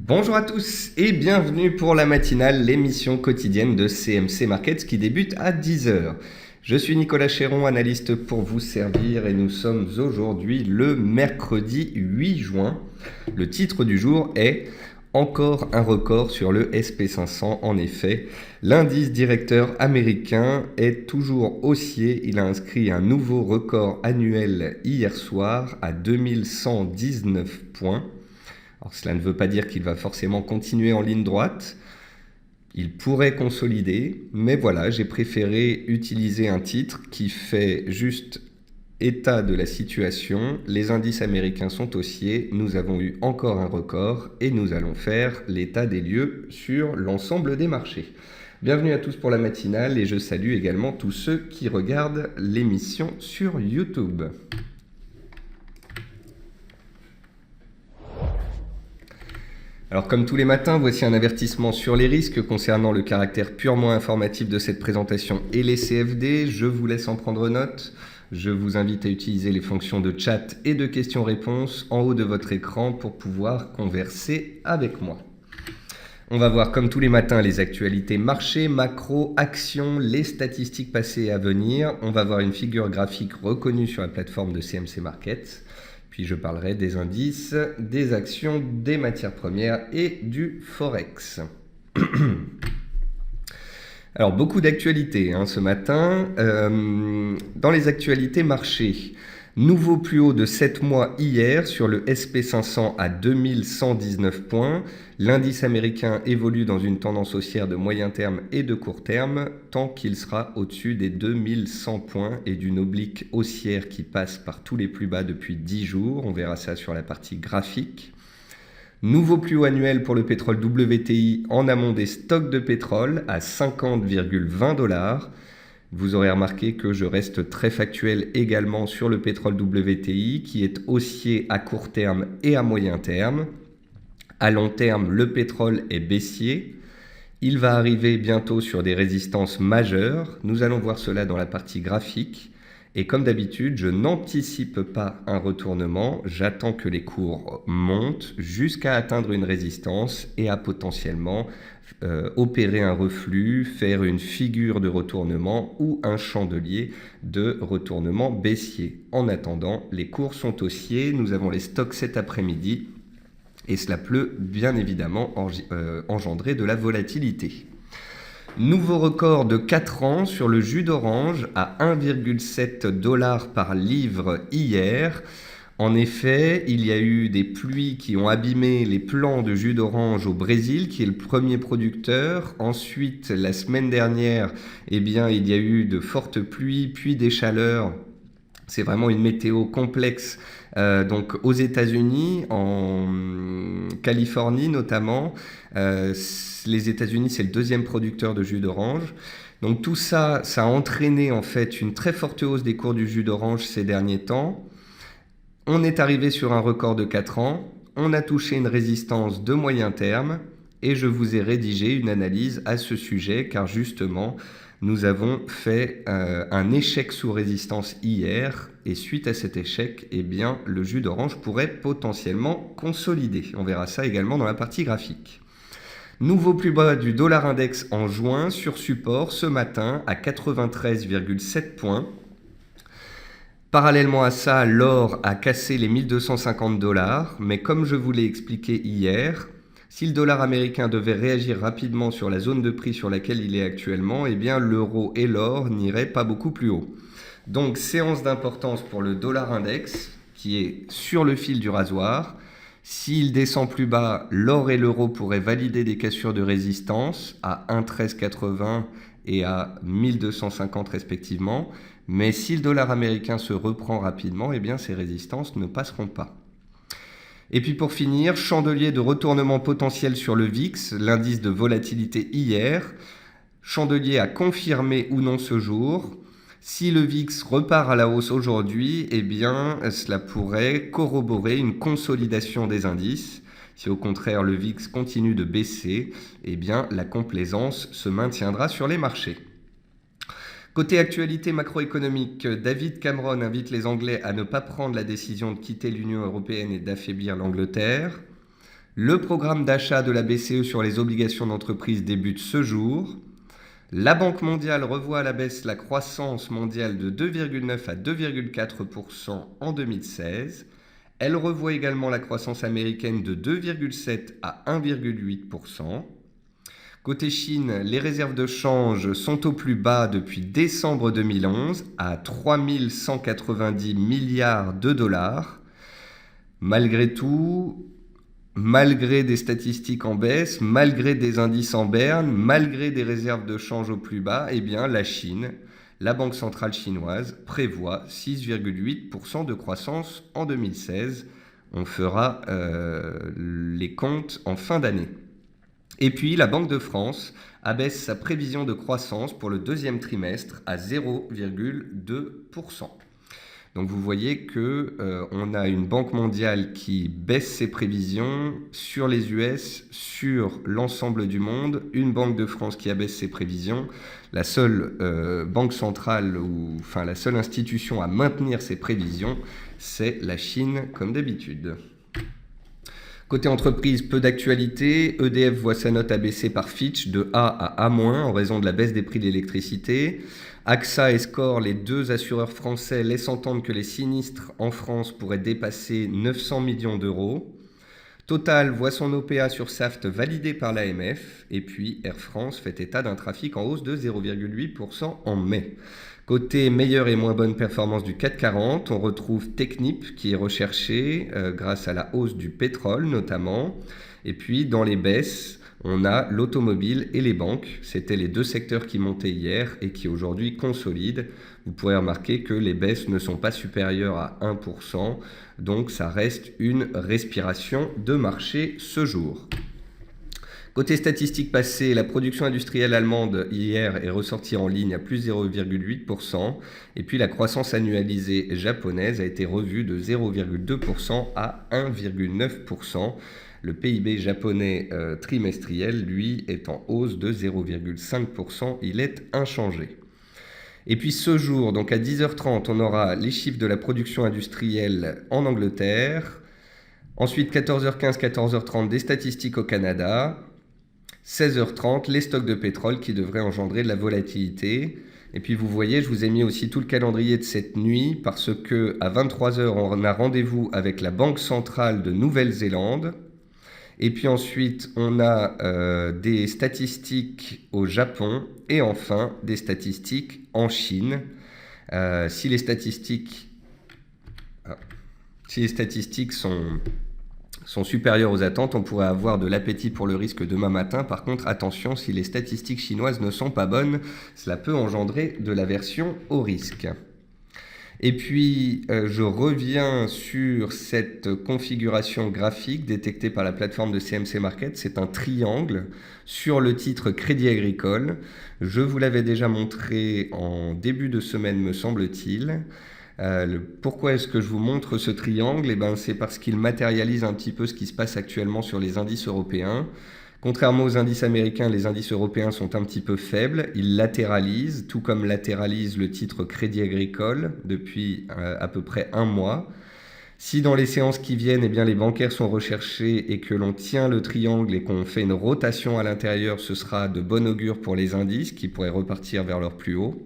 Bonjour à tous et bienvenue pour la matinale, l'émission quotidienne de CMC Markets qui débute à 10 heures. Je suis Nicolas Chéron, analyste pour vous servir et nous sommes aujourd'hui le mercredi 8 juin. Le titre du jour est « Encore un record sur le SP500 ». En effet, l'indice directeur américain est toujours haussier. Il a inscrit un nouveau record annuel hier soir à 2119 points. Alors, cela ne veut pas dire qu'il va forcément continuer en ligne droite. Il pourrait consolider, mais voilà, j'ai préféré utiliser un titre qui fait juste état de la situation. Les indices américains sont haussiers, nous avons eu encore un record et nous allons faire l'état des lieux sur l'ensemble des marchés. Bienvenue à tous pour la matinale et je salue également tous ceux qui regardent l'émission sur YouTube. Alors comme tous les matins, voici un avertissement sur les risques concernant le caractère purement informatif de cette présentation et les CFD. Je vous laisse en prendre note. Je vous invite à utiliser les fonctions de chat et de questions-réponses en haut de votre écran pour pouvoir converser avec moi. On va voir comme tous les matins les actualités marché, macro, actions, les statistiques passées et à venir. On va voir une figure graphique reconnue sur la plateforme de CMC Markets. Puis je parlerai des indices, des actions, des matières premières et du Forex. Alors, beaucoup d'actualités ce matin. Dans les actualités marché, nouveau plus haut de 7 mois hier sur le SP500 à 2119 points. L'indice américain évolue dans une tendance haussière de moyen terme et de court terme tant qu'il sera au-dessus des 2100 points et d'une oblique haussière qui passe par tous les plus bas depuis 10 jours. On verra ça sur la partie graphique. Nouveau plus haut annuel pour le pétrole WTI en amont des stocks de pétrole à 50,20 $. Vous aurez remarqué que je reste très factuel également sur le pétrole WTI qui est haussier à court terme et à moyen terme. À long terme, le pétrole est baissier. Il va arriver bientôt sur des résistances majeures. Nous allons voir cela dans la partie graphique. Et comme d'habitude, je n'anticipe pas un retournement. J'attends que les cours montent jusqu'à atteindre une résistance et à potentiellement opérer un reflux, faire une figure de retournement ou un chandelier de retournement baissier. En attendant, les cours sont haussiers. Nous avons les stocks cet après-midi. Et cela peut bien évidemment engendrer de la volatilité. Nouveau record de 4 ans sur le jus d'orange à 1,7 $ par livre hier. En effet, il y a eu des pluies qui ont abîmé les plants de jus d'orange au Brésil, qui est le premier producteur. Ensuite, la semaine dernière, il y a eu de fortes pluies, puis des chaleurs. C'est vraiment une météo complexe. Donc aux États-Unis, en Californie notamment, les États-Unis c'est le deuxième producteur de jus d'orange. Donc tout ça, ça a entraîné en fait une très forte hausse des cours du jus d'orange ces derniers temps. On est arrivé sur un record de 4 ans, on a touché une résistance de moyen terme et je vous ai rédigé une analyse à ce sujet car justement, nous avons fait un échec sous résistance hier et suite à cet échec, le jus d'orange pourrait potentiellement consolider. On verra ça également dans la partie graphique. Nouveau plus bas du dollar index en juin sur support ce matin à 93,7 points. Parallèlement à ça, l'or a cassé les 1250 $, mais comme je vous l'ai expliqué hier, si le dollar américain devait réagir rapidement sur la zone de prix sur laquelle il est actuellement, l'euro et l'or n'iraient pas beaucoup plus haut. Donc, séance d'importance pour le dollar index, qui est sur le fil du rasoir. S'il descend plus bas, l'or et l'euro pourraient valider des cassures de résistance à 1,1380 et à 1250 respectivement. Mais si le dollar américain se reprend rapidement, ces résistances ne passeront pas. Et puis pour finir, chandelier de retournement potentiel sur le VIX, l'indice de volatilité hier. Chandelier à confirmer ou non ce jour. Si le VIX repart à la hausse aujourd'hui, cela pourrait corroborer une consolidation des indices. Si au contraire le VIX continue de baisser, la complaisance se maintiendra sur les marchés. Côté actualité macroéconomique, David Cameron invite les Anglais à ne pas prendre la décision de quitter l'Union européenne et d'affaiblir l'Angleterre. Le programme d'achat de la BCE sur les obligations d'entreprise débute ce jour. La Banque mondiale revoit à la baisse la croissance mondiale de 2,9 à 2,4% en 2016. Elle revoit également la croissance américaine de 2,7 à 1,8%. Côté Chine, les réserves de change sont au plus bas depuis décembre 2011 à 3 190 milliards de dollars. Malgré tout, malgré des statistiques en baisse, malgré des indices en berne, malgré des réserves de change au plus bas, eh bien la Chine, la Banque centrale chinoise, prévoit 6,8% de croissance en 2016. On fera les comptes en fin d'année. Et puis la Banque de France abaisse sa prévision de croissance pour le deuxième trimestre à 0,2%. Donc vous voyez qu'on a une banque mondiale qui baisse ses prévisions sur les US, sur l'ensemble du monde, une banque de France qui abaisse ses prévisions. La seule banque centrale, la seule institution à maintenir ses prévisions, c'est la Chine comme d'habitude. Côté entreprise, peu d'actualité. EDF voit sa note abaissée par Fitch de A à A- en raison de la baisse des prix de l'électricité. AXA et Score, les deux assureurs français, laissent entendre que les sinistres en France pourraient dépasser 900 millions d'euros. Total voit son OPA sur Saft validé par l'AMF. Et puis Air France fait état d'un trafic en hausse de 0,8% en mai. Côté meilleure et moins bonne performance du CAC 40, on retrouve Technip qui est recherché grâce à la hausse du pétrole notamment. Et puis dans les baisses, on a l'automobile et les banques. C'était les deux secteurs qui montaient hier et qui aujourd'hui consolident. Vous pourrez remarquer que les baisses ne sont pas supérieures à 1%. Donc ça reste une respiration de marché ce jour. Côté statistiques passées, la production industrielle allemande hier est ressortie en ligne à plus 0,8%. Et puis la croissance annualisée japonaise a été revue de 0,2% à 1,9%. Le PIB japonais trimestriel, lui, est en hausse de 0,5%. Il est inchangé. Et puis ce jour, donc à 10h30, on aura les chiffres de la production industrielle en Angleterre. Ensuite, 14h15, 14h30, des statistiques au Canada. 16h30, les stocks de pétrole qui devraient engendrer de la volatilité. Et puis vous voyez, je vous ai mis aussi tout le calendrier de cette nuit parce que à 23h, on a rendez-vous avec la Banque centrale de Nouvelle-Zélande. Et puis ensuite, on a des statistiques au Japon et enfin des statistiques en Chine. Si les statistiques sont supérieures aux attentes, on pourrait avoir de l'appétit pour le risque demain matin. Par contre, attention, si les statistiques chinoises ne sont pas bonnes, cela peut engendrer de l'aversion au risque. Et puis, je reviens sur cette configuration graphique détectée par la plateforme de CMC Market. C'est un triangle sur le titre Crédit Agricole. Je vous l'avais déjà montré en début de semaine, me semble-t-il. Pourquoi est-ce que je vous montre ce triangle ? C'est parce qu'il matérialise un petit peu ce qui se passe actuellement sur les indices européens. Contrairement aux indices américains, les indices européens sont un petit peu faibles. Ils latéralisent, tout comme latéralise le titre Crédit Agricole depuis à peu près un mois. Si dans les séances qui viennent, les bancaires sont recherchés et que l'on tient le triangle et qu'on fait une rotation à l'intérieur, ce sera de bon augure pour les indices qui pourraient repartir vers leur plus haut.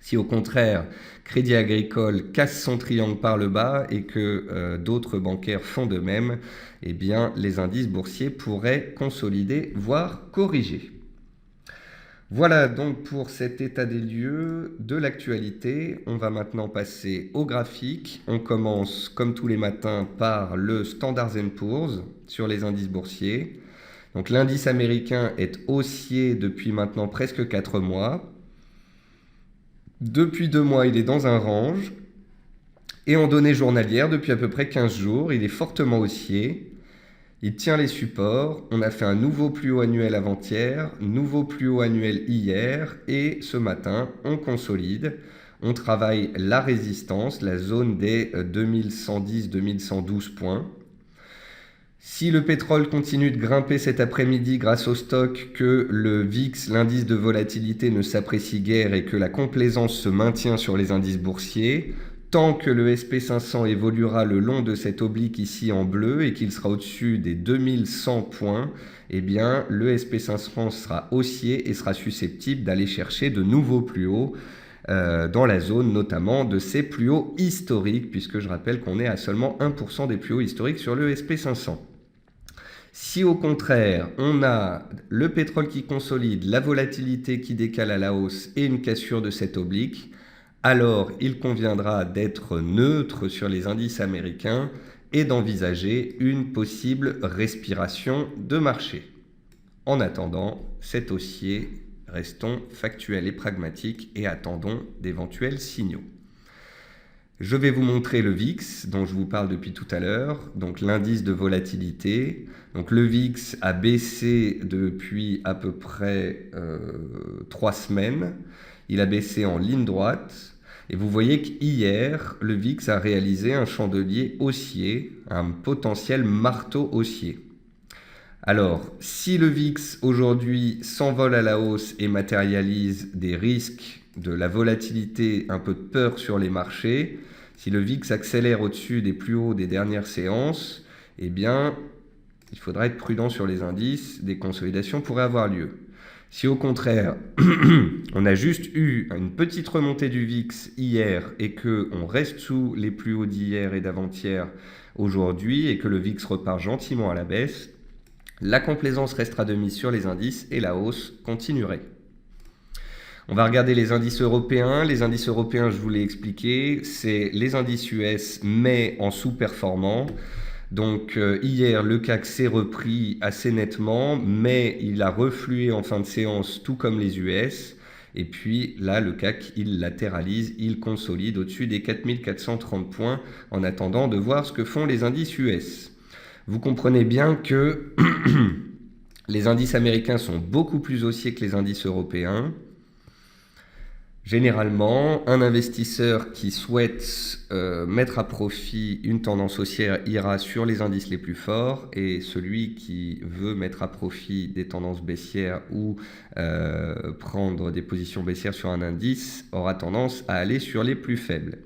Si au contraire, Crédit Agricole casse son triangle par le bas et que d'autres bancaires font de même, les indices boursiers pourraient consolider, voire corriger. Voilà donc pour cet état des lieux de l'actualité. On va maintenant passer au graphique. On commence comme tous les matins par le Standard & Poor's sur les indices boursiers. Donc l'indice américain est haussier depuis maintenant presque 4 mois. Depuis 2 mois, il est dans un range. Et en données journalières, depuis à peu près 15 jours, il est fortement haussier. Il tient les supports. On a fait un nouveau plus haut annuel avant-hier, nouveau plus haut annuel hier. Et ce matin, on consolide. On travaille la résistance, la zone des 2110-2112 points. Si le pétrole continue de grimper cet après-midi grâce au stock, que le VIX, l'indice de volatilité, ne s'apprécie guère et que la complaisance se maintient sur les indices boursiers, tant que le SP500 évoluera le long de cette oblique ici en bleu et qu'il sera au-dessus des 2100 points, eh bien le SP500 sera haussier et sera susceptible d'aller chercher de nouveaux plus hauts dans la zone notamment de ces plus hauts historiques, puisque je rappelle qu'on est à seulement 1% des plus hauts historiques sur le SP500. Si au contraire, on a le pétrole qui consolide, la volatilité qui décale à la hausse et une cassure de cette oblique, alors il conviendra d'être neutre sur les indices américains et d'envisager une possible respiration de marché. En attendant, c'est haussier, restons factuels et pragmatiques et attendons d'éventuels signaux. Je vais vous montrer le VIX dont je vous parle depuis tout à l'heure, donc l'indice de volatilité. Donc le VIX a baissé depuis à peu près 3 semaines. Il a baissé en ligne droite. Et vous voyez qu'hier, le VIX a réalisé un chandelier haussier, un potentiel marteau haussier. Alors, si le VIX aujourd'hui s'envole à la hausse et matérialise des risques de la volatilité, un peu de peur sur les marchés, si le VIX accélère au-dessus des plus hauts des dernières séances, eh bien, il faudra être prudent sur les indices, des consolidations pourraient avoir lieu. Si au contraire, on a juste eu une petite remontée du VIX hier et qu'on reste sous les plus hauts d'hier et d'avant-hier aujourd'hui et que le VIX repart gentiment à la baisse, la complaisance restera de mise sur les indices et la hausse continuerait. On va regarder les indices européens. Les indices européens, je vous l'ai expliqué, c'est les indices US mais en sous-performant. Donc hier, le CAC s'est repris assez nettement, mais il a reflué en fin de séance, tout comme les US. Et puis là, le CAC, il latéralise, il consolide au-dessus des 4430 points en attendant de voir ce que font les indices US. Vous comprenez bien que les indices américains sont beaucoup plus haussiers que les indices européens. Généralement, un investisseur qui souhaite mettre à profit une tendance haussière ira sur les indices les plus forts et celui qui veut mettre à profit des tendances baissières ou prendre des positions baissières sur un indice aura tendance à aller sur les plus faibles.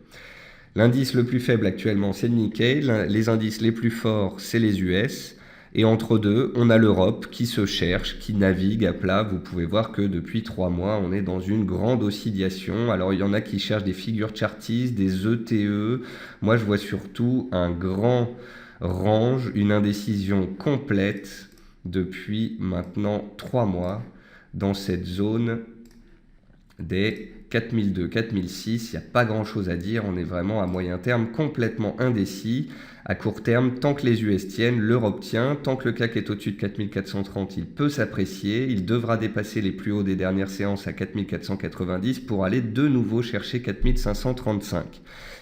L'indice le plus faible actuellement, c'est le Nikkei. Les indices les plus forts, c'est les US. Et entre deux, on a l'Europe qui se cherche, qui navigue à plat. Vous pouvez voir que depuis 3 mois, on est dans une grande oscillation. Alors, il y en a qui cherchent des figures chartistes, des ETE. Moi, je vois surtout un grand range, une indécision complète depuis maintenant 3 mois dans cette zone des 4002, 4006, il n'y a pas grand chose à dire, on est vraiment à moyen terme complètement indécis. À court terme, tant que les US tiennent, l'Europe tient, tant que le CAC est au-dessus de 4430, il peut s'apprécier, il devra dépasser les plus hauts des dernières séances à 4490 pour aller de nouveau chercher 4535.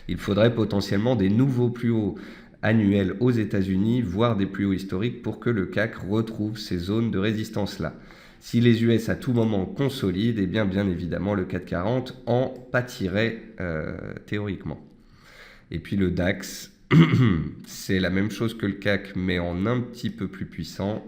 Il faudrait potentiellement des nouveaux plus hauts annuels aux États-Unis, voire des plus hauts historiques pour que le CAC retrouve ces zones de résistance-là. Si les US à tout moment consolident, eh bien évidemment le CAC 40 en pâtirait théoriquement. Et puis le DAX, c'est la même chose que le CAC mais en un petit peu plus puissant.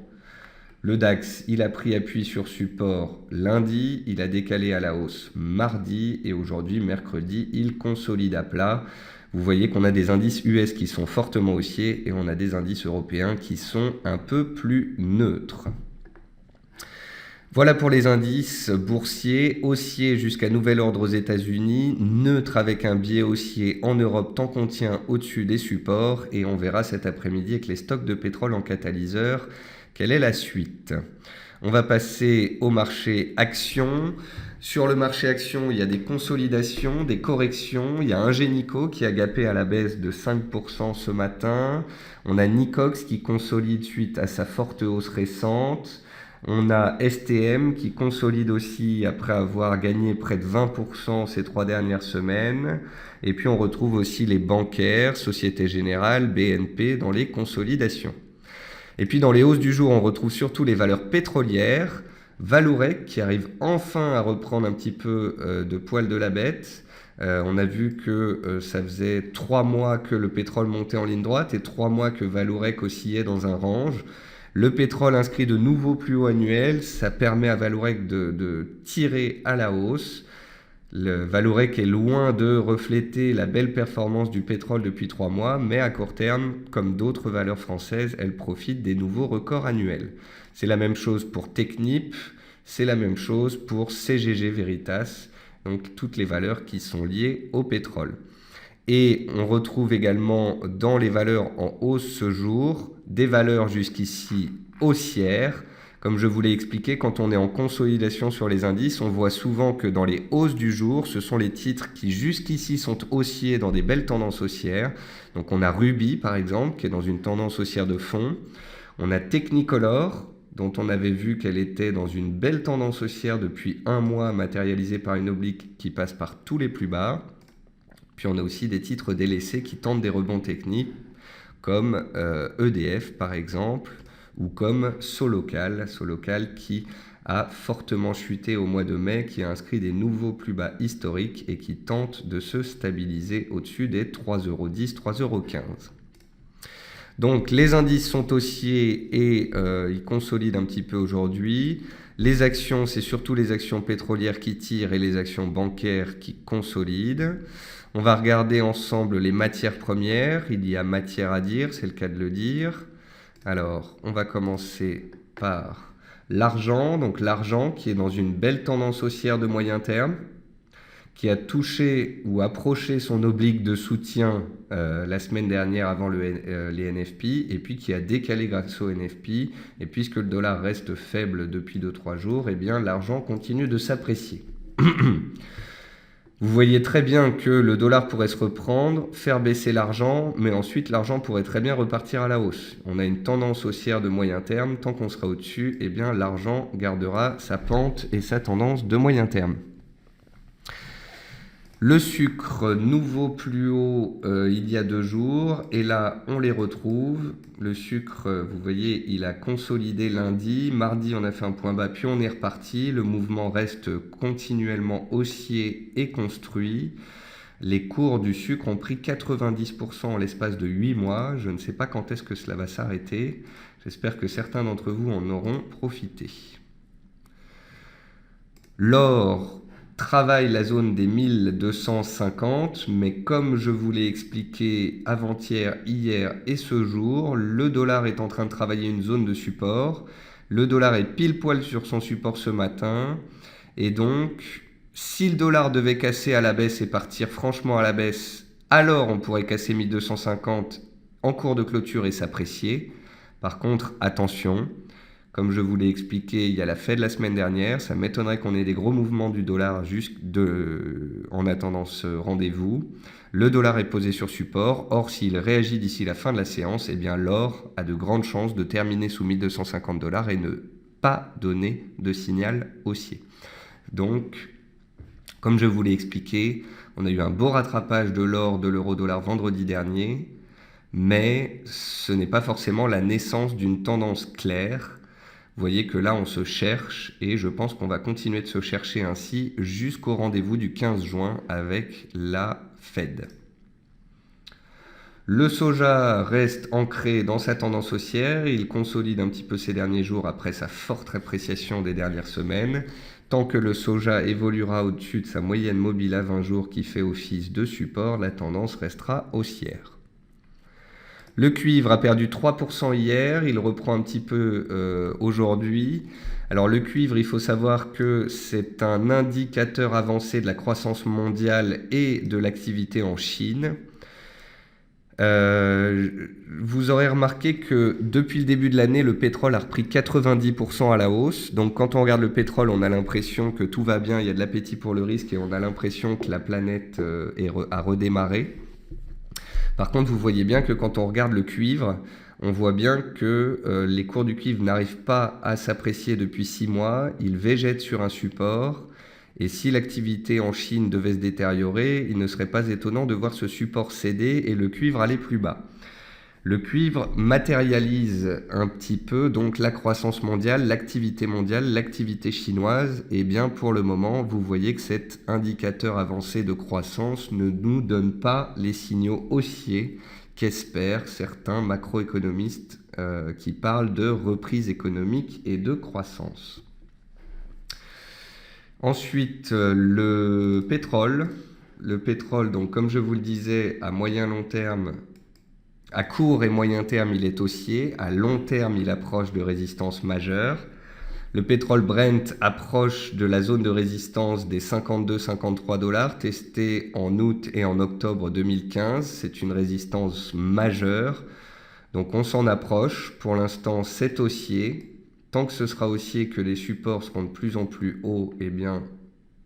Le DAX, il a pris appui sur support lundi, il a décalé à la hausse mardi et aujourd'hui, mercredi, il consolide à plat. Vous voyez qu'on a des indices US qui sont fortement haussiers et on a des indices européens qui sont un peu plus neutres. Voilà pour les indices boursiers, haussiers jusqu'à nouvel ordre aux États-Unis, neutre avec un biais haussier en Europe tant qu'on tient au-dessus des supports et on verra cet après-midi avec les stocks de pétrole en catalyseur quelle est la suite. On va passer au marché actions. Sur le marché actions, il y a des consolidations, des corrections. Il y a Ingenico qui a gapé à la baisse de 5% ce matin. On a Nicox qui consolide suite à sa forte hausse récente. On a STM qui consolide aussi après avoir gagné près de 20% ces 3 dernières semaines. Et puis on retrouve aussi les bancaires, Société Générale, BNP dans les consolidations. Et puis dans les hausses du jour, on retrouve surtout les valeurs pétrolières. Vallourec qui arrive enfin à reprendre un petit peu de poil de la bête. On a vu que ça faisait 3 mois que le pétrole montait en ligne droite et 3 mois que Vallourec oscillait dans un range. Le pétrole inscrit de nouveaux plus hauts annuels, ça permet à Vallourec de tirer à la hausse. Le Vallourec est loin de refléter la belle performance du pétrole depuis 3 mois, mais à court terme, comme d'autres valeurs françaises, elle profite des nouveaux records annuels. C'est la même chose pour Technip, c'est la même chose pour CGG Veritas, donc toutes les valeurs qui sont liées au pétrole. Et on retrouve également dans les valeurs en hausse ce jour des valeurs jusqu'ici haussières. Comme je vous l'ai expliqué, quand on est en consolidation sur les indices, on voit souvent que dans les hausses du jour, ce sont les titres qui jusqu'ici sont haussiers dans des belles tendances haussières. Donc on a Ruby par exemple, qui est dans une tendance haussière de fond. On a Technicolor, dont on avait vu qu'elle était dans une belle tendance haussière depuis 1 mois, matérialisée par une oblique qui passe par tous les plus bas. Puis on a aussi des titres délaissés qui tentent des rebonds techniques, comme EDF par exemple, ou comme Solocal qui a fortement chuté au mois de mai, qui a inscrit des nouveaux plus bas historiques et qui tente de se stabiliser au-dessus des 3,10 €, 3,15 €. Donc les indices sont haussiers et ils consolident un petit peu aujourd'hui. Les actions, c'est surtout les actions pétrolières qui tirent et les actions bancaires qui consolident. On va regarder ensemble les matières premières. Il y a matière à dire, c'est le cas de le dire. Alors, on va commencer par l'argent. Donc l'argent qui est dans une belle tendance haussière de moyen terme, qui a touché ou approché son oblique de soutien la semaine dernière avant les NFP, et puis qui a décalé grâce au NFP. Et puisque le dollar reste faible depuis 2-3 jours, eh bien l'argent continue de s'apprécier. Vous voyez très bien que le dollar pourrait se reprendre, faire baisser l'argent, mais ensuite l'argent pourrait très bien repartir à la hausse. On a une tendance haussière de moyen terme. Tant qu'on sera au-dessus, eh bien l'argent gardera sa pente et sa tendance de moyen terme. Le sucre, nouveau plus haut il y a 2 jours, et là on les retrouve. Le sucre, vous voyez, il a consolidé lundi. Mardi, on a fait un point bas, puis on est reparti. Le mouvement reste continuellement haussier et construit. Les cours du sucre ont pris 90% en l'espace de 8 mois. Je ne sais pas quand est-ce que cela va s'arrêter. J'espère que certains d'entre vous en auront profité. L'or travaille la zone des 1250, mais comme je vous l'ai expliqué avant-hier, hier et ce jour, le dollar est en train de travailler une zone de support. Le dollar est pile poil sur son support ce matin, et donc si le dollar devait casser à la baisse et partir franchement à la baisse, alors on pourrait casser 1250 en cours de clôture et s'apprécier. Par contre, attention, comme je vous l'ai expliqué, il y a la Fed la semaine dernière. Ça m'étonnerait qu'on ait des gros mouvements du dollar en attendant ce rendez-vous. Le dollar est posé sur support. Or, s'il réagit d'ici la fin de la séance, eh bien l'or a de grandes chances de terminer sous 1250 $ et ne pas donner de signal haussier. Donc, comme je vous l'ai expliqué, on a eu un beau rattrapage de l'or, de l'euro-dollar vendredi dernier, mais ce n'est pas forcément la naissance d'une tendance claire. Vous voyez que là, on se cherche et je pense qu'on va continuer de se chercher ainsi jusqu'au rendez-vous du 15 juin avec la Fed. Le soja reste ancré dans sa tendance haussière. Il consolide un petit peu ces derniers jours après sa forte appréciation des dernières semaines. Tant que le soja évoluera au-dessus de sa moyenne mobile à 20 jours qui fait office de support, la tendance restera haussière. Le cuivre a perdu 3% hier, il reprend un petit peu aujourd'hui. Alors le cuivre, il faut savoir que c'est un indicateur avancé de la croissance mondiale et de l'activité en Chine. Vous aurez remarqué que depuis le début de l'année, le pétrole a repris 90% à la hausse. Donc quand on regarde le pétrole, on a l'impression que tout va bien, il y a de l'appétit pour le risque et on a l'impression que la planète a redémarré. Par contre, vous voyez bien que quand on regarde le cuivre, on voit bien que les cours du cuivre n'arrivent pas à s'apprécier depuis 6 mois. Ils végètent sur un support. Et si l'activité en Chine devait se détériorer, il ne serait pas étonnant de voir ce support céder et le cuivre aller plus bas. Le cuivre matérialise un petit peu donc la croissance mondiale, l'activité chinoise. Et bien pour le moment, vous voyez que cet indicateur avancé de croissance ne nous donne pas les signaux haussiers qu'espèrent certains macroéconomistes qui parlent de reprise économique et de croissance. Ensuite, le pétrole. Le pétrole, donc comme je vous le disais, à moyen long terme, à court et moyen terme, il est haussier. À long terme, il approche de résistance majeure. Le pétrole Brent approche de la zone de résistance des 52-53 dollars, testée en août et en octobre 2015. C'est une résistance majeure. Donc on s'en approche. Pour l'instant, c'est haussier. Tant que ce sera haussier, que les supports seront de plus en plus hauts, eh bien,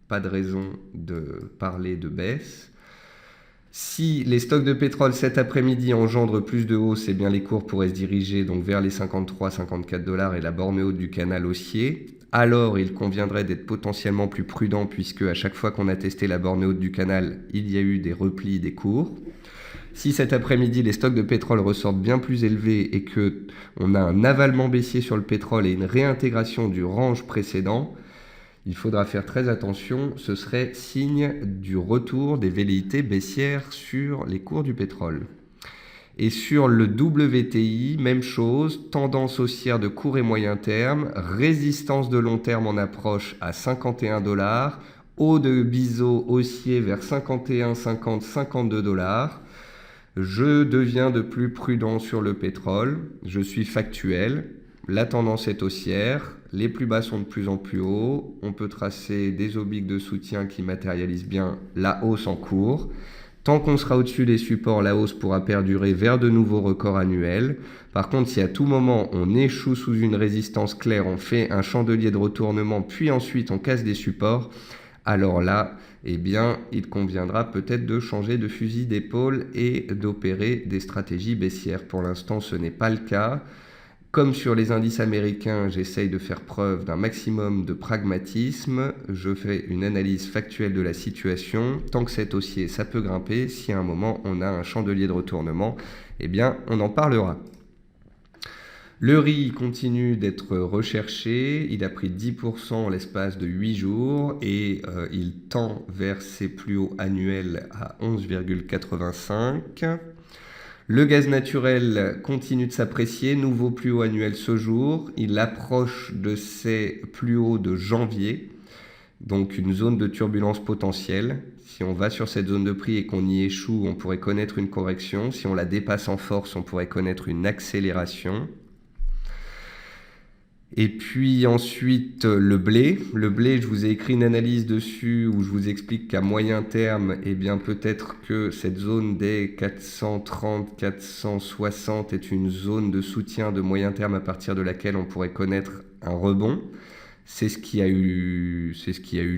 pas de raison de parler de baisse. Si les stocks de pétrole cet après-midi engendrent plus de hausse, eh bien les cours pourraient se diriger donc vers les 53-54 dollars et la borne haute du canal haussier. Alors il conviendrait d'être potentiellement plus prudent puisque à chaque fois qu'on a testé la borne haute du canal, il y a eu des replis des cours. Si cet après-midi les stocks de pétrole ressortent bien plus élevés et que on a un avalement baissier sur le pétrole et une réintégration du range précédent, il faudra faire très attention, ce serait signe du retour des velléités baissières sur les cours du pétrole. Et sur le WTI, même chose, tendance haussière de court et moyen terme, résistance de long terme en approche à 51 dollars, haut de biseau haussier vers 51, 50, 52 dollars. Je deviens de plus prudent sur le pétrole, je suis factuel, la tendance est haussière, les plus bas sont de plus en plus hauts, on peut tracer des obliques de soutien qui matérialisent bien la hausse en cours. Tant qu'on sera au-dessus des supports, la hausse pourra perdurer vers de nouveaux records annuels. Par contre, si à tout moment on échoue sous une résistance claire, on fait un chandelier de retournement, puis ensuite on casse des supports, alors là, eh bien, il conviendra peut-être de changer de fusil d'épaule et d'opérer des stratégies baissières. Pour l'instant, ce n'est pas le cas. Comme sur les indices américains, j'essaye de faire preuve d'un maximum de pragmatisme. Je fais une analyse factuelle de la situation. Tant que c'est haussier, ça peut grimper. Si à un moment, on a un chandelier de retournement, eh bien, on en parlera. Le riz continue d'être recherché, il a pris 10% en l'espace de 8 jours et il tend vers ses plus hauts annuels à 11,85. Le gaz naturel continue de s'apprécier, nouveau plus haut annuel ce jour, il approche de ses plus hauts de janvier, donc une zone de turbulence potentielle. Si on va sur cette zone de prix et qu'on y échoue, on pourrait connaître une correction. Si on la dépasse en force, on pourrait connaître une accélération. Et puis ensuite, le blé. Le blé, je vous ai écrit une analyse dessus où je vous explique qu'à moyen terme, eh bien peut-être que cette zone des 430-460 est une zone de soutien de moyen terme à partir de laquelle on pourrait connaître un rebond. C'est ce qui a eu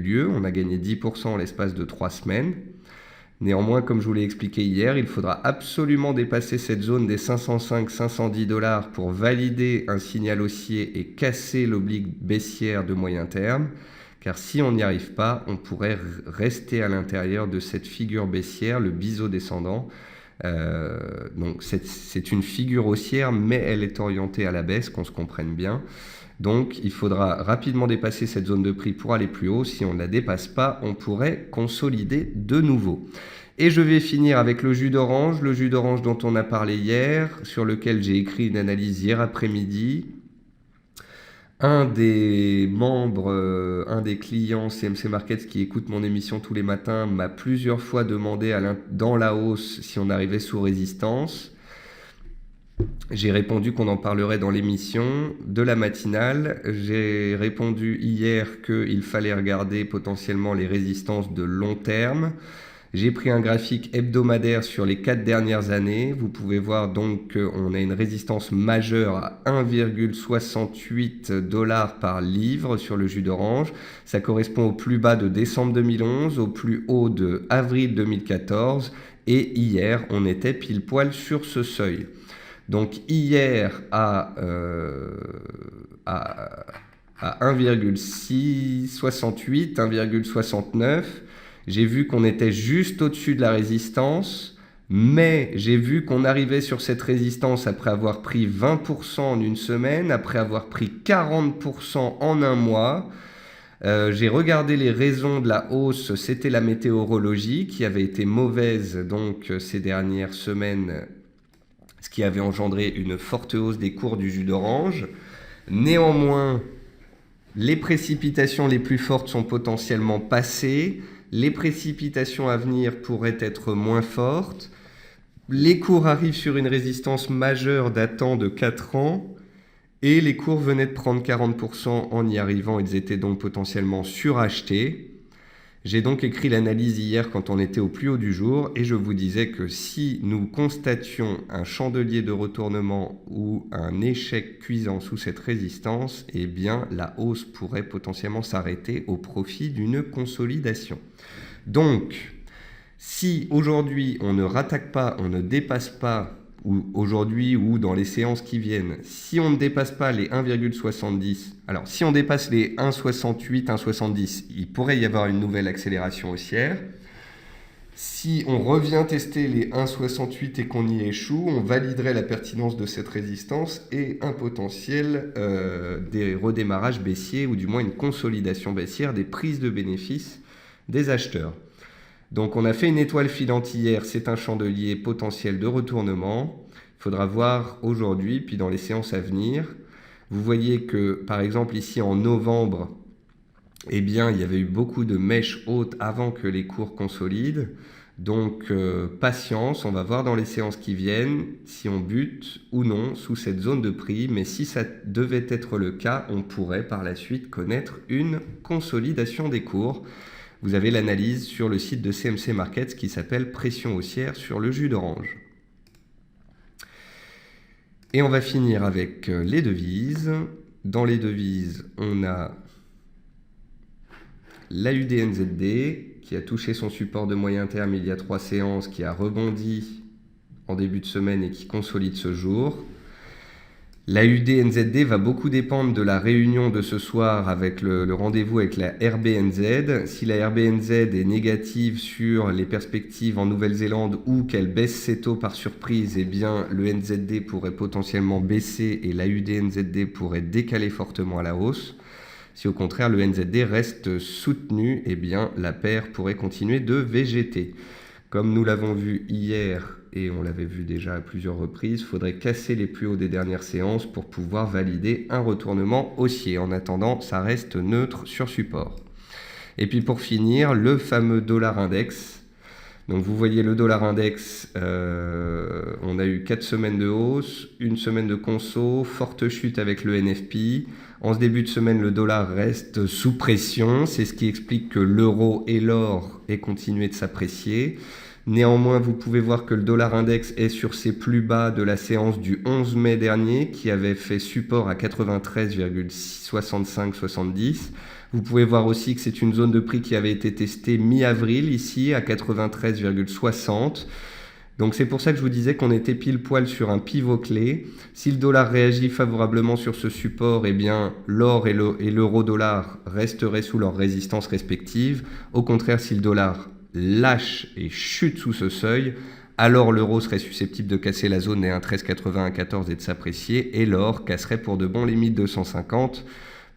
lieu. On a gagné 10% en l'espace de 3 semaines. Néanmoins, comme je vous l'ai expliqué hier, il faudra absolument dépasser cette zone des 505-510 dollars pour valider un signal haussier et casser l'oblique baissière de moyen terme. Car si on n'y arrive pas, on pourrait rester à l'intérieur de cette figure baissière, le biseau descendant. Donc c'est une figure haussière, mais elle est orientée à la baisse, qu'on se comprenne bien. Donc il faudra rapidement dépasser cette zone de prix pour aller plus haut. Si on ne la dépasse pas, on pourrait consolider de nouveau. Et je vais finir avec le jus d'orange dont on a parlé hier, sur lequel j'ai écrit une analyse hier après-midi. Un des membres, un des clients CMC Markets qui écoute mon émission tous les matins m'a plusieurs fois demandé dans la hausse si on arrivait sous résistance. J'ai répondu qu'on en parlerait dans l'émission de la matinale. J'ai répondu hier qu'il fallait regarder potentiellement les résistances de long terme. J'ai pris un graphique hebdomadaire sur les 4 dernières années. Vous pouvez voir donc qu'on a une résistance majeure à 1,68 dollars par livre sur le jus d'orange. Ça correspond au plus bas de décembre 2011, au plus haut de avril 2014. Et hier, on était pile poil sur ce seuil. Donc hier à 1,668, 1,69, j'ai vu qu'on était juste au-dessus de la résistance, mais j'ai vu qu'on arrivait sur cette résistance après avoir pris 20% en une semaine, après avoir pris 40% en un mois. J'ai regardé les raisons de la hausse, c'était la météorologie qui avait été mauvaise donc ces dernières semaines, ce qui avait engendré une forte hausse des cours du jus d'orange. Néanmoins, Les précipitations les plus fortes sont potentiellement passées. Les précipitations à venir pourraient être moins fortes. Les cours arrivent sur une résistance majeure datant de 4 ans. Et les cours venaient de prendre 40% en y arrivant. Ils étaient donc potentiellement surachetés. J'ai donc écrit l'analyse hier quand on était au plus haut du jour et je vous disais que si nous constations un chandelier de retournement ou un échec cuisant sous cette résistance, eh bien la hausse pourrait potentiellement s'arrêter au profit d'une consolidation. Donc, si aujourd'hui on ne rattaque pas, on ne dépasse pas, ou aujourd'hui ou dans les séances qui viennent, si on ne dépasse pas les 1,70, alors si on dépasse les 1,68, 1,70, il pourrait y avoir une nouvelle accélération haussière. Si on revient tester les 1,68 et qu'on y échoue, on validerait la pertinence de cette résistance et un potentiel des redémarrages baissiers ou du moins une consolidation baissière des prises de bénéfices des acheteurs. Donc on a fait une étoile filante hier, c'est un chandelier potentiel de retournement. Il faudra voir aujourd'hui, puis dans les séances à venir. Vous voyez que par exemple ici en novembre, eh bien, il y avait eu beaucoup de mèches hautes avant que les cours consolident. Donc patience, on va voir dans les séances qui viennent si on bute ou non sous cette zone de prix. Mais si ça devait être le cas, on pourrait par la suite connaître une consolidation des cours. Vous avez l'analyse sur le site de CMC Markets qui s'appelle Pression haussière sur le jus d'orange. Et on va finir avec les devises. Dans les devises, on a l'AUD-NZD qui a touché son support de moyen terme il y a 3 séances, qui a rebondi en début de semaine et qui consolide ce jour. L'AUD-NZD va beaucoup dépendre de la réunion de ce soir avec le rendez-vous avec la RBNZ. Si la RBNZ est négative sur les perspectives en Nouvelle-Zélande ou qu'elle baisse ses taux par surprise, eh bien le NZD pourrait potentiellement baisser et l'AUD-NZD pourrait décaler fortement à la hausse. Si au contraire le NZD reste soutenu, eh bien la paire pourrait continuer de végéter. Comme nous l'avons vu hier et on l'avait vu déjà à plusieurs reprises, il faudrait casser les plus hauts des dernières séances pour pouvoir valider un retournement haussier. En attendant, ça reste neutre sur support. Et puis pour finir, le fameux dollar index. Donc vous voyez le dollar index, on a eu 4 semaines de hausse, une semaine de conso, forte chute avec le NFP. En ce début de semaine, le dollar reste sous pression. C'est ce qui explique que l'euro et l'or aient continué de s'apprécier. Néanmoins, vous pouvez voir que le dollar index est sur ses plus bas de la séance du 11 mai dernier, qui avait fait support à 93,65-70. Vous pouvez voir aussi que c'est une zone de prix qui avait été testée mi-avril, ici, à 93,60. Donc c'est pour ça que je vous disais qu'on était pile poil sur un pivot clé. Si le dollar réagit favorablement sur ce support, eh bien l'or et l'euro-dollar resteraient sous leur résistance respective. Au contraire, si le dollar lâche et chute sous ce seuil, alors l'euro serait susceptible de casser la zone des 1,1380-1,14 et de s'apprécier, et l'or casserait pour de bon les 1250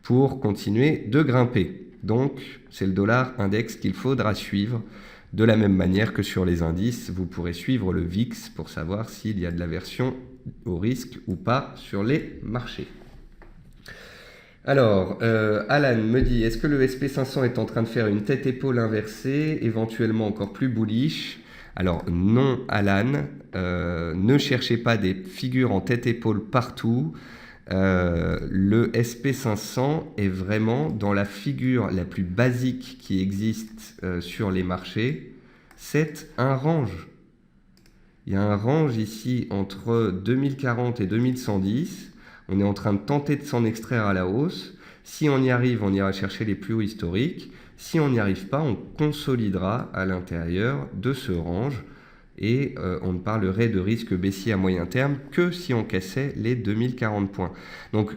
pour continuer de grimper. Donc c'est le dollar index qu'il faudra suivre. De la même manière que sur les indices, vous pourrez suivre le VIX pour savoir s'il y a de l'aversion au risque ou pas sur les marchés. Alors, Alan me dit, est-ce que le SP500 est en train de faire une tête-épaule inversée, éventuellement encore plus bullish? Alors non, Alan, ne cherchez pas des figures en tête-épaule partout. Le SP500 est vraiment dans la figure la plus basique qui existe sur les marchés. C'est un range. Il y a un range ici entre 2040 et 2110. On est en train de tenter de s'en extraire à la hausse. Si on y arrive, on ira chercher les plus hauts historiques. Si on n'y arrive pas, on consolidera à l'intérieur de ce range. Et on ne parlerait de risque baissier à moyen terme que si on cassait les 2040 points. Donc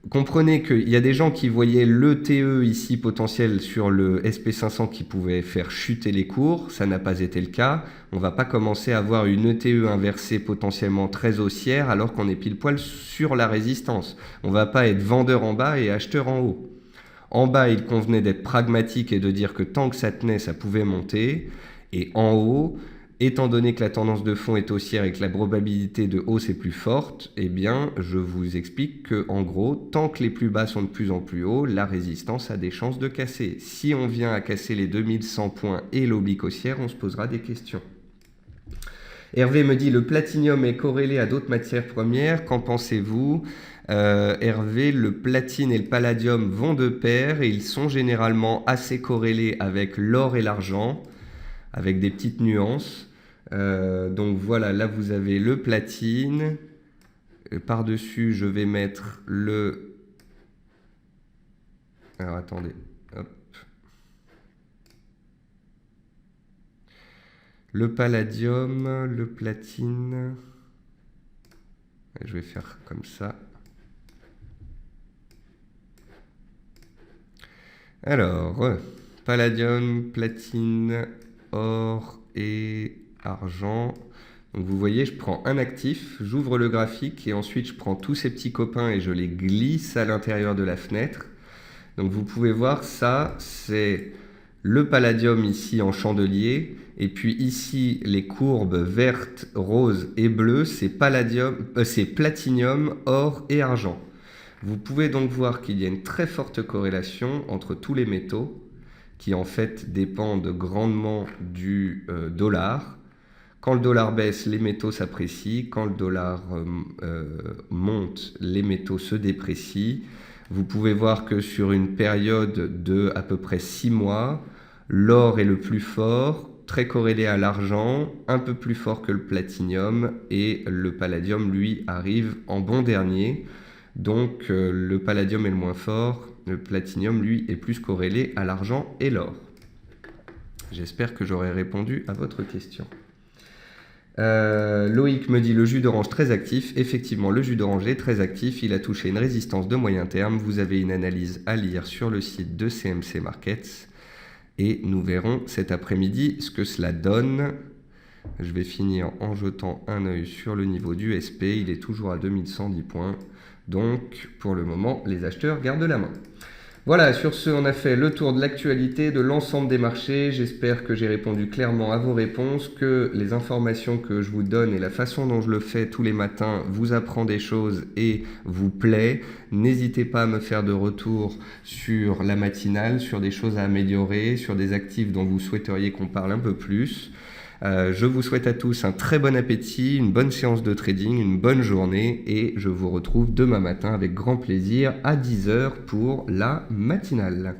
comprenez qu'il y a des gens qui voyaient le TE ici potentiel sur le SP500 qui pouvait faire chuter les cours. Ça n'a pas été le cas. On ne va pas commencer à avoir une ETE inversée potentiellement très haussière alors qu'on est pile poil sur la résistance. On ne va pas être vendeur en bas et acheteur en haut. En bas, il convenait d'être pragmatique et de dire que tant que ça tenait, ça pouvait monter. Et en haut, Étant donné que la tendance de fond est haussière et que la probabilité de hausse est plus forte, eh bien, je vous explique que, en gros, tant que les plus bas sont de plus en plus hauts, la résistance a des chances de casser. Si on vient à casser les 2100 points et l'oblique haussière, on se posera des questions. Hervé me dit, le platinium est corrélé à d'autres matières premières, qu'en pensez-vous? Hervé, le platine et le palladium vont de pair et ils sont généralement assez corrélés avec l'or et l'argent, avec des petites nuances. Donc voilà, là vous avez le platine. Par-dessus, je vais mettre le... Alors attendez, hop. Le palladium, le platine. Je vais faire comme ça. Alors, palladium, platine, or et argent. Donc vous voyez, je prends un actif, j'ouvre le graphique et ensuite je prends tous ces petits copains et je les glisse à l'intérieur de la fenêtre. Donc vous pouvez voir, ça c'est le palladium ici en chandelier. Et puis ici, les courbes vertes, roses et bleues, c'est platinium, or et argent. Vous pouvez donc voir qu'il y a une très forte corrélation entre tous les métaux qui en fait dépendent grandement du dollar. Quand le dollar baisse, les métaux s'apprécient. Quand le dollar monte, les métaux se déprécient. Vous pouvez voir que sur une période de à peu près 6 mois, l'or est le plus fort, très corrélé à l'argent, un peu plus fort que le platinium, et le palladium, lui, arrive en bon dernier. Donc le palladium est le moins fort, le platinium, lui, est plus corrélé à l'argent et l'or. J'espère que j'aurai répondu à votre question. Loïc me dit le jus d'orange très actif. Effectivement, le jus d'orange est très actif. Il a touché une résistance de moyen terme. Vous avez une analyse à lire sur le site de CMC Markets. Et nous verrons cet après-midi ce que cela donne. Je vais finir en jetant un œil sur le niveau du SP. Il est toujours à 2110 points. Donc, pour le moment, les acheteurs gardent la main. Voilà, sur ce, on a fait le tour de l'actualité, de l'ensemble des marchés. J'espère que j'ai répondu clairement à vos réponses, que les informations que je vous donne et la façon dont je le fais tous les matins vous apprend des choses et vous plaît. N'hésitez pas à me faire de retour sur la matinale, sur des choses à améliorer, sur des actifs dont vous souhaiteriez qu'on parle un peu plus. Je vous souhaite à tous un très bon appétit, une bonne séance de trading, une bonne journée et je vous retrouve demain matin avec grand plaisir à 10 h pour la matinale.